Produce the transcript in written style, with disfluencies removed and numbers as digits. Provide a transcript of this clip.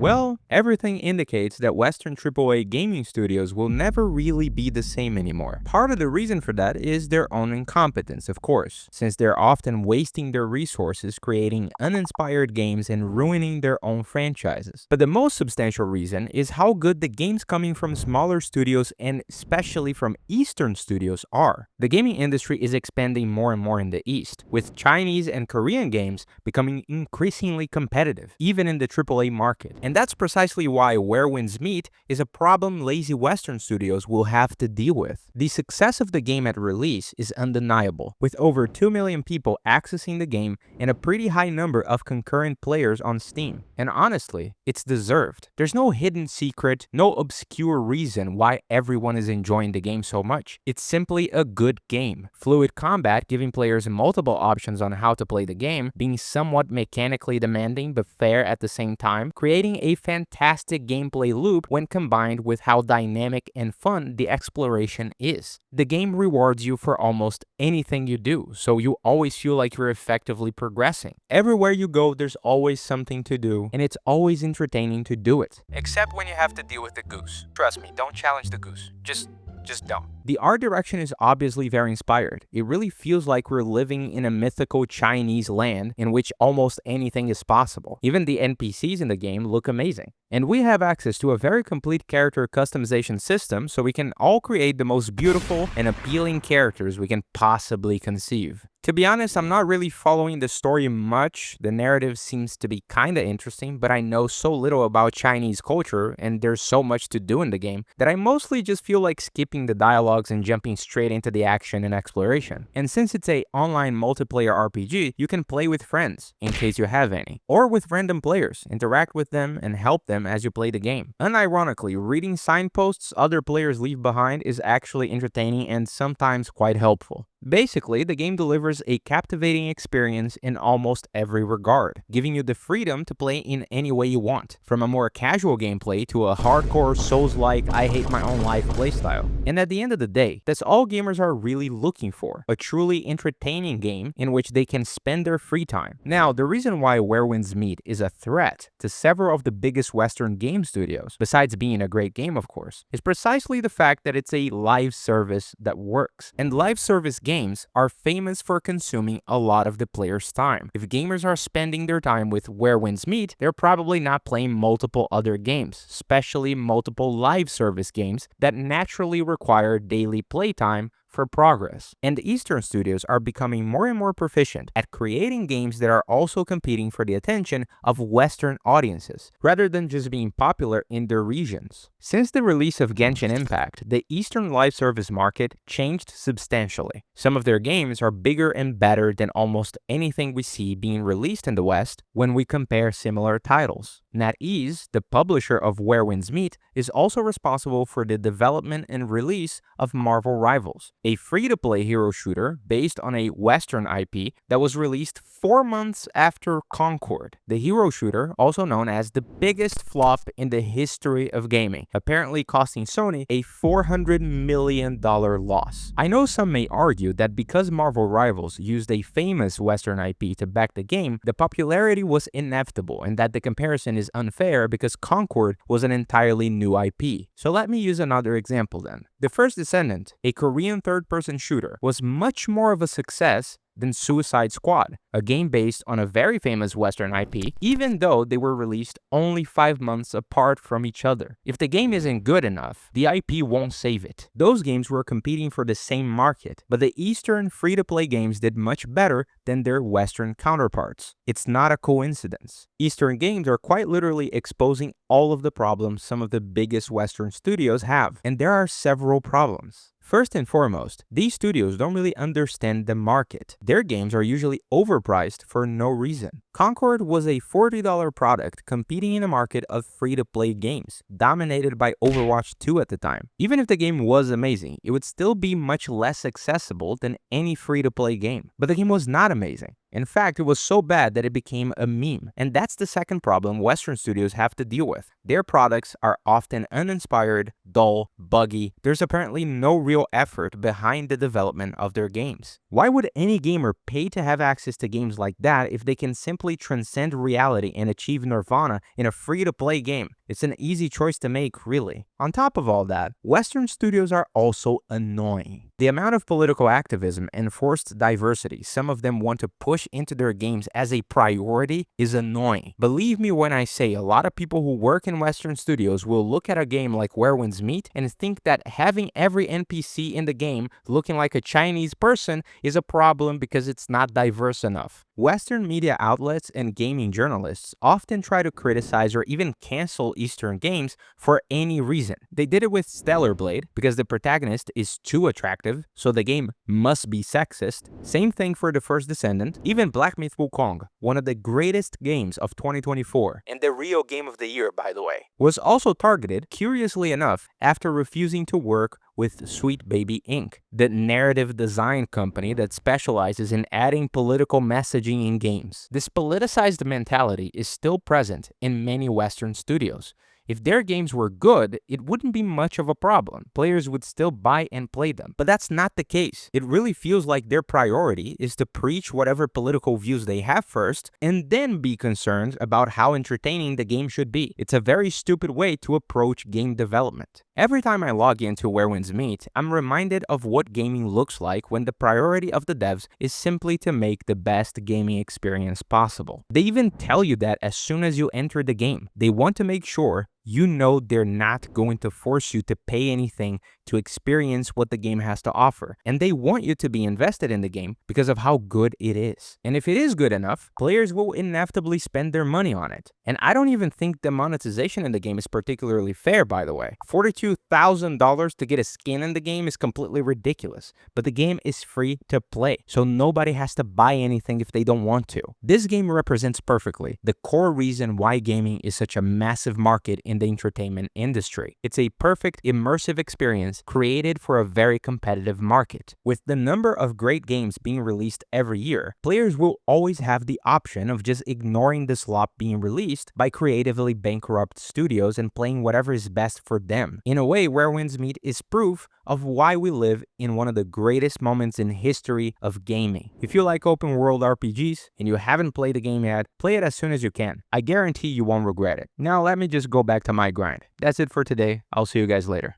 Well, everything indicates that Western AAA gaming studios will never really be the same anymore. Part of the reason for that is their own incompetence, of course, since they're often wasting their resources creating uninspired games and ruining their own franchises. But the most substantial reason is how good the games coming from smaller studios and especially from Eastern studios are. The gaming industry is expanding more and more in the East, with Chinese and Korean games becoming increasingly competitive, even in the AAA market. And that's precisely why Where Winds Meet is a problem lazy Western studios will have to deal with. The success of the game at release is undeniable, with over 2 million people accessing the game and a pretty high number of concurrent players on Steam. And honestly, it's deserved. There's no hidden secret, no obscure reason why everyone is enjoying the game so much. It's simply a good game. Fluid combat, giving players multiple options on how to play the game, being somewhat mechanically demanding but fair at the same time, creating a fantastic gameplay loop when combined with how dynamic and fun the exploration is. The game rewards you for almost anything you do, so you always feel like you're effectively progressing. Everywhere you go, there's always something to do, and it's always entertaining to do it. Except when you have to deal with the goose. Trust me, don't challenge the goose. Just don't. The art direction is obviously very inspired. It really feels like we're living in a mythical Chinese land in which almost anything is possible. Even the NPCs in the game look amazing. And we have access to a very complete character customization system, so we can all create the most beautiful and appealing characters we can possibly conceive. To be honest, I'm not really following the story much. The narrative seems to be kinda interesting, but I know so little about Chinese culture and there's so much to do in the game that I mostly just feel like skipping the dialogues and jumping straight into the action and exploration. And since it's a online multiplayer RPG, you can play with friends, in case you have any, or with random players, interact with them and help them as you play the game. Unironically, reading signposts other players leave behind is actually entertaining and sometimes quite helpful. Basically, the game delivers a captivating experience in almost every regard, giving you the freedom to play in any way you want, from a more casual gameplay to a hardcore Souls-like I hate my own life playstyle. And at the end of the day, that's all gamers are really looking for, a truly entertaining game in which they can spend their free time. Now, the reason why Where Winds Meet is a threat to several of the biggest Western game studios, besides being a great game of course, is precisely the fact that it's a live service that works. And live service games are famous for consuming a lot of the player's time. If gamers are spending their time with Where Winds Meet, they're probably not playing multiple other games, especially multiple live service games that naturally require daily playtime for progress. And Eastern studios are becoming more and more proficient at creating games that are also competing for the attention of Western audiences, rather than just being popular in their regions. Since the release of Genshin Impact, the Eastern live service market changed substantially. Some of their games are bigger and better than almost anything we see being released in the West when we compare similar titles. NetEase, the publisher of Where Winds Meet, is also responsible for the development and release of Marvel Rivals, a free-to-play hero shooter based on a Western IP that was released 4 months after Concord. The hero shooter, also known as the biggest flop in the history of gaming, apparently costing Sony a $400 million loss. I know some may argue that because Marvel Rivals used a famous Western IP to back the game, the popularity was inevitable and that the comparison is unfair because Concord was an entirely new IP. So let me use another example then. The First Descendant, a Korean third-person shooter, was much more of a success than Suicide Squad, a game based on a very famous Western IP, even though they were released only 5 months apart from each other. If the game isn't good enough, the IP won't save it. Those games were competing for the same market, but the Eastern free-to-play games did much better than their Western counterparts. It's not a coincidence. Eastern games are quite literally exposing all of the problems some of the biggest Western studios have, and there are several problems. First and foremost, these studios don't really understand the market. Their games are usually overpriced for no reason. Concord was a $40 product competing in a market of free-to-play games, dominated by Overwatch 2 at the time. Even if the game was amazing, it would still be much less accessible than any free-to-play game. But the game was not amazing. In fact, it was so bad that it became a meme. And that's the second problem Western studios have to deal with. Their products are often uninspired, dull, buggy. There's apparently no real effort behind the development of their games. Why would any gamer pay to have access to games like that if they can simply transcend reality and achieve nirvana in a free-to-play game? It's an easy choice to make, really. On top of all that, Western studios are also annoying. The amount of political activism and forced diversity some of them want to push into their games as a priority is annoying. Believe me when I say a lot of people who work in Western studios will look at a game like Where Winds Meet and think that having every NPC in the game looking like a Chinese person is a problem because it's not diverse enough. Western media outlets and gaming journalists often try to criticize or even cancel Eastern games for any reason. They did it with Stellar Blade because the protagonist is too attractive, so the game must be sexist. Same thing for The First Descendant. Even Black Myth Wukong, one of the greatest games of 2024, and the real game of the year, by the way, was also targeted, curiously enough, after refusing to work with Sweet Baby Inc., the narrative design company that specializes in adding political messaging in games. This politicized mentality is still present in many Western studios. If their games were good, it wouldn't be much of a problem. Players would still buy and play them. But that's not the case. It really feels like their priority is to preach whatever political views they have first, and then be concerned about how entertaining the game should be. It's a very stupid way to approach game development. Every time I log into Where Winds Meet, I'm reminded of what gaming looks like when the priority of the devs is simply to make the best gaming experience possible. They even tell you that as soon as you enter the game. They want to make sure you know they're not going to force you to pay anything to experience what the game has to offer. And they want you to be invested in the game because of how good it is. And if it is good enough, players will inevitably spend their money on it. And I don't even think the monetization in the game is particularly fair, by the way. $42,000 to get a skin in the game is completely ridiculous. But the game is free to play, so nobody has to buy anything if they don't want to. This game represents perfectly the core reason why gaming is such a massive market in the entertainment industry. It's a perfect immersive experience created for a very competitive market. With the number of great games being released every year, players will always have the option of just ignoring the slop being released by creatively bankrupt studios and playing whatever is best for them. In a way, Where Winds Meet is proof of why we live in one of the greatest moments in history of gaming. If you like open world RPGs and you haven't played the game yet, play it as soon as you can. I guarantee you won't regret it. Now let me just go back to my grind. That's it for today. I'll see you guys later.